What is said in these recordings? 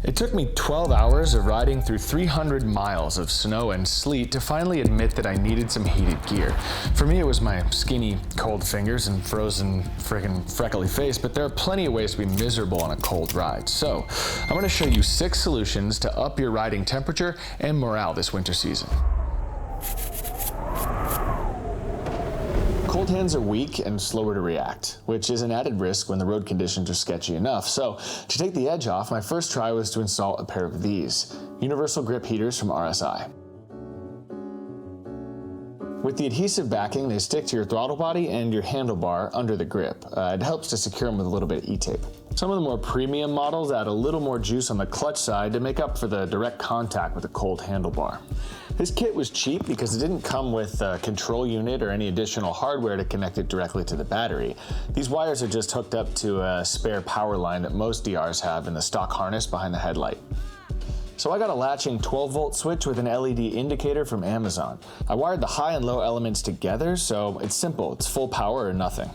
It took me 12 hours of riding through 300 miles of snow and sleet to finally admit that I needed some heated gear. For me, it was my skinny, cold fingers and frozen, friggin' freckly face, but there are plenty of ways to be miserable on a cold ride. So, I'm gonna show you 6 solutions to up your riding temperature and morale this winter season. Cold hands are weak and slower to react, which is an added risk when the road conditions are sketchy enough. So, to take the edge off, my first try was to install a pair of these universal grip heaters from RSI. With the adhesive backing, they stick to your throttle body and your handlebar under the grip. It helps to secure them with a little bit of E-tape. Some of the more premium models add a little more juice on the clutch side to make up for the direct contact with a cold handlebar. This kit was cheap because it didn't come with a control unit or any additional hardware to connect it directly to the battery. These wires are just hooked up to a spare power line that most DRs have in the stock harness behind the headlight. So I got a latching 12-volt switch with an LED indicator from Amazon. I wired the high and low elements together, so it's simple. It's full power or nothing.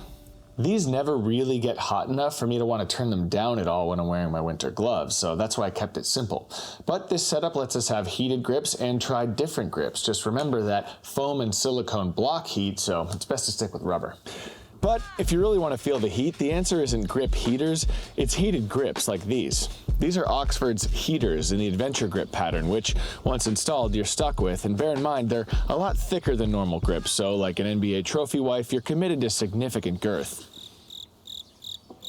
These never really get hot enough for me to want to turn them down at all when I'm wearing my winter gloves, so that's why I kept it simple. But this setup lets us have heated grips and try different grips. Just remember that foam and silicone block heat, so it's best to stick with rubber. But if you really want to feel the heat, the answer isn't grip heaters, it's heated grips like these. These are Oxford's heaters in the adventure grip pattern, which once installed you're stuck with, and bear in mind they're a lot thicker than normal grips, so like an NBA trophy wife, you're committed to significant girth.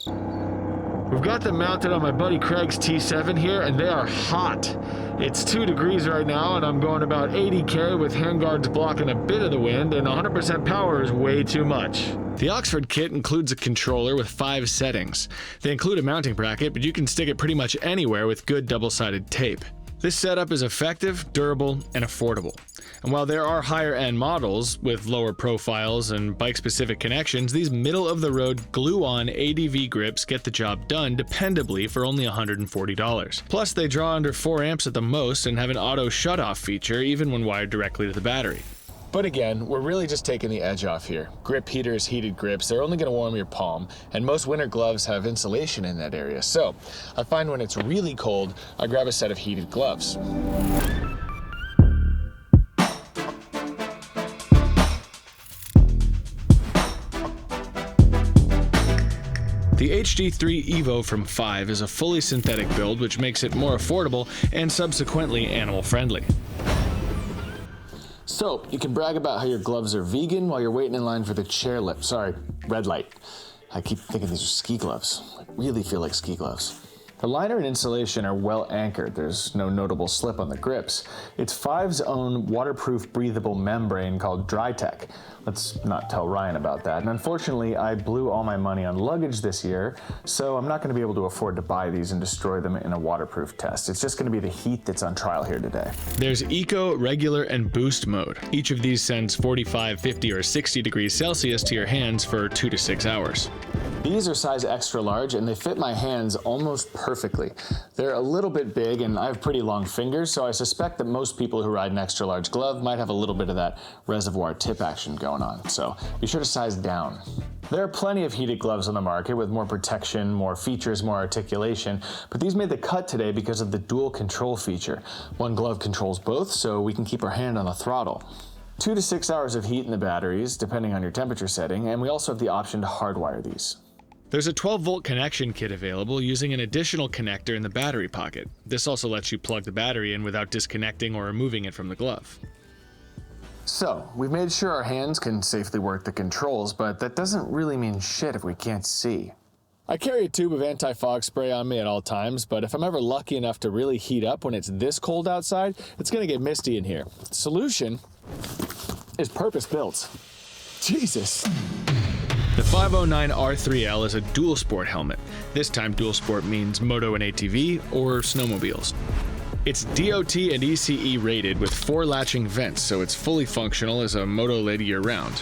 We've got them mounted on my buddy Craig's T7 here, and they are hot. It's 2 degrees right now, and I'm going about 80K with handguards blocking a bit of the wind, and 100% power is way too much. The Oxford kit includes a controller with 5 settings. They include a mounting bracket, but you can stick it pretty much anywhere with good double-sided tape. This setup is effective, durable, and affordable. And while there are higher-end models with lower profiles and bike-specific connections, these middle-of-the-road glue-on ADV grips get the job done dependably for only $140. Plus, they draw under 4 amps at the most and have an auto shut-off feature even when wired directly to the battery. But again, we're really just taking the edge off here. Grip heaters, heated grips, they're only gonna warm your palm, and most winter gloves have insulation in that area. So, I find when it's really cold, I grab a set of heated gloves. The HD3 Evo from 5 is a fully synthetic build, which makes it more affordable and subsequently animal-friendly. So, you can brag about how your gloves are vegan while you're waiting in line for the red light. I keep thinking these are ski gloves. I really feel like ski gloves. The liner and insulation are well anchored. There's no notable slip on the grips. It's 5's own waterproof breathable membrane called DryTech. Let's not tell Ryan about that. And unfortunately, I blew all my money on luggage this year, so I'm not going to be able to afford to buy these and destroy them in a waterproof test. It's just going to be the heat that's on trial here today. There's Eco, Regular, and Boost mode. Each of these sends 45, 50, or 60 degrees Celsius to your hands for 2 to 6 hours. These are size extra large and they fit my hands almost perfectly. They're a little bit big and I have pretty long fingers, so I suspect that most people who ride an extra large glove might have a little bit of that reservoir tip action going on, so be sure to size down. There are plenty of heated gloves on the market with more protection, more features, more articulation, but these made the cut today because of the dual control feature. One glove controls both, so we can keep our hand on the throttle. 2 to 6 hours of heat in the batteries, depending on your temperature setting, and we also have the option to hardwire these. There's a 12-volt connection kit available using an additional connector in the battery pocket. This also lets you plug the battery in without disconnecting or removing it from the glove. So, we've made sure our hands can safely work the controls, but that doesn't really mean shit if we can't see. I carry a tube of anti-fog spray on me at all times, but if I'm ever lucky enough to really heat up when it's this cold outside, it's gonna get misty in here. The solution is purpose-built. Jesus. The 509 R3L is a dual sport helmet. This time dual sport means moto and ATV or snowmobiles. It's DOT and ECE rated with 4 latching vents, so it's fully functional as a moto lid year-round.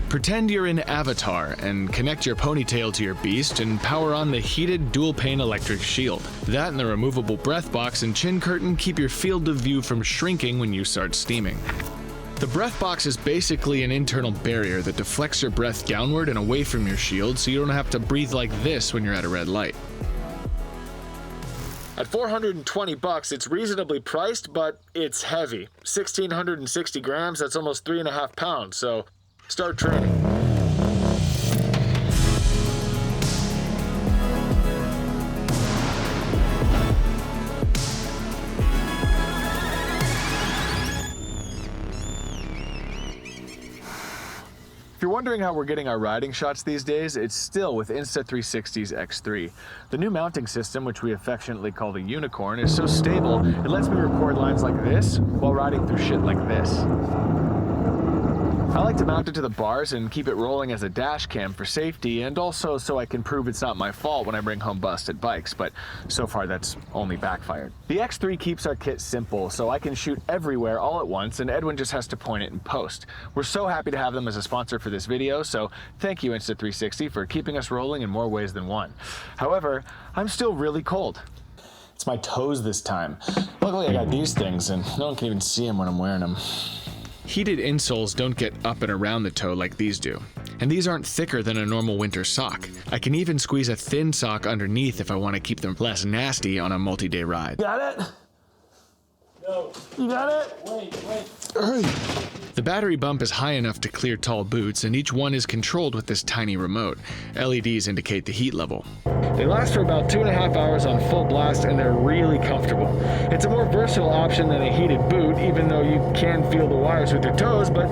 Pretend you're in Avatar and connect your ponytail to your beast and power on the heated dual-pane electric shield. That and the removable breath box and chin curtain keep your field of view from shrinking when you start steaming. The breath box is basically an internal barrier that deflects your breath downward and away from your shield so you don't have to breathe like this when you're at a red light. At $420, it's reasonably priced, but it's heavy. 1,660 grams, that's almost 3.5 pounds, so start training. If you're wondering how we're getting our riding shots these days, it's still with Insta360's X3. The new mounting system, which we affectionately call the unicorn, is so stable, it lets me record lines like this while riding through shit like this. I like to mount it to the bars and keep it rolling as a dash cam for safety, and also so I can prove it's not my fault when I bring home busted bikes, but so far that's only backfired. The X3 keeps our kit simple, so I can shoot everywhere all at once, and Edwin just has to point it in post. We're so happy to have them as a sponsor for this video, so thank you Insta360 for keeping us rolling in more ways than one. However, I'm still really cold. It's my toes this time. Luckily I got these things, and no one can even see them when I'm wearing them. Heated insoles don't get up and around the toe like these do. And these aren't thicker than a normal winter sock. I can even squeeze a thin sock underneath if I want to keep them less nasty on a multi-day ride. Got it? No. You got it? Wait. Hurry. The battery bump is high enough to clear tall boots, and each one is controlled with this tiny remote. LEDs indicate the heat level. They last for about 2.5 hours on full blast, and they're really comfortable. It's a more versatile option than a heated boot, even though you can feel the wires with your toes, but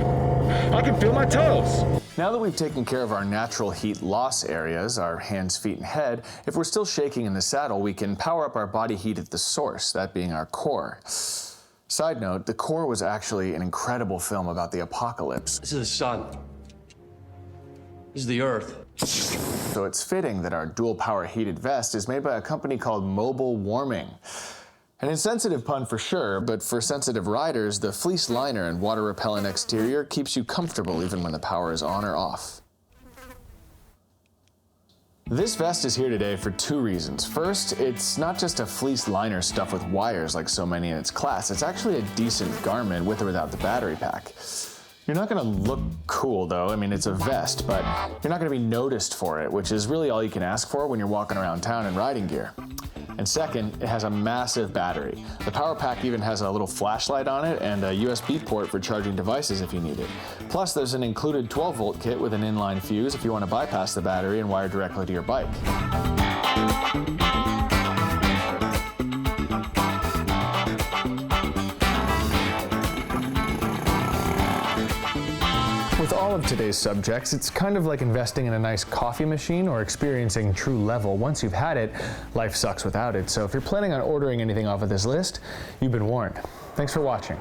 I can feel my toes. Now that we've taken care of our natural heat loss areas, our hands, feet, and head, if we're still shaking in the saddle, we can power up our body heat at the source, that being our core. Side note, The Core was actually an incredible film about the apocalypse. This is the sun. This is the earth. So it's fitting that our dual power heated vest is made by a company called Mobile Warming. An insensitive pun for sure, but for sensitive riders, the fleece liner and water repellent exterior keeps you comfortable even when the power is on or off. This vest is here today for two reasons. First, it's not just a fleece liner stuffed with wires like so many in its class. It's actually a decent garment with or without the battery pack. You're not gonna look cool though. I mean, it's a vest, but you're not gonna be noticed for it, which is really all you can ask for when you're walking around town in riding gear. And second, it has a massive battery. The power pack even has a little flashlight on it and a USB port for charging devices if you need it. Plus, there's an included 12-volt kit with an inline fuse if you want to bypass the battery and wire directly to your bike. With all of today's subjects, it's kind of like investing in a nice coffee machine or experiencing true level. Once you've had it, life sucks without it. So if you're planning on ordering anything off of this list, you've been warned. Thanks for watching.